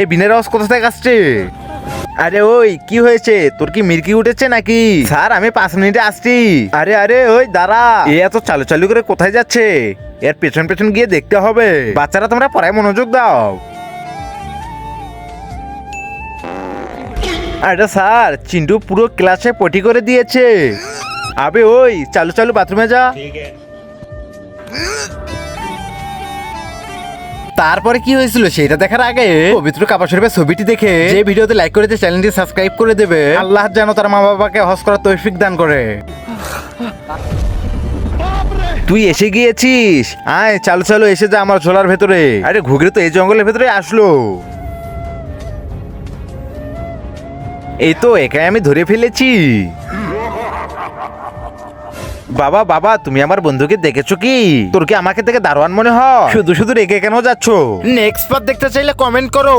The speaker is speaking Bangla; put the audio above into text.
এই বিনের আওয়াজ কোথা থেকে আসছে? আরে ওই কি হয়েছে, তোর কি মির্কি উঠেছে নাকি? স্যার আমি 5 মিনিটে আসছি। আরে আরে ওই দাঁড়া, এ এত চালু চালু করে কোথায় যাচ্ছে? এর পেছন পেছন গিয়ে দেখতে হবে। বাচ্চারা তোমরা পড়ায় মনোযোগ দাও। আরে স্যার, চিন্টু পুরো ক্লাসে পটি করে দিয়েছে। আবে ওই চালু চালু বাথরুমে যা। তারপরে কি হয়েছিল সেটা দেখার আগে পবিত্র কাবা শরীফের ছবিটি দেখে যে ভিডিওতে লাইক করে দিয়ে চ্যানেলটি সাবস্ক্রাইব করে দেবে। আল্লাহ যেন তার মা বাবাকে হজ করার তৌফিক দান করে। তুই এসে গিয়েছিস, আয় চালু চালু এসে যা আমার ঝোলার ভেতরে। আরে ঘুঘরি তো এই জঙ্গলের ভেতরে আসলো। এই তো একাই আমি ধরে ফেলেছি। বাবা বাবা, তুমি আমার বন্ধুকে দেখেছো কি? তোর কি আমাকে দেখে দারোয়ান মনে হয়? শুধু শুধু রেখে কেন যাচ্ছ? নেক্সট পার্ট দেখতে চাইলে কমেন্ট করো।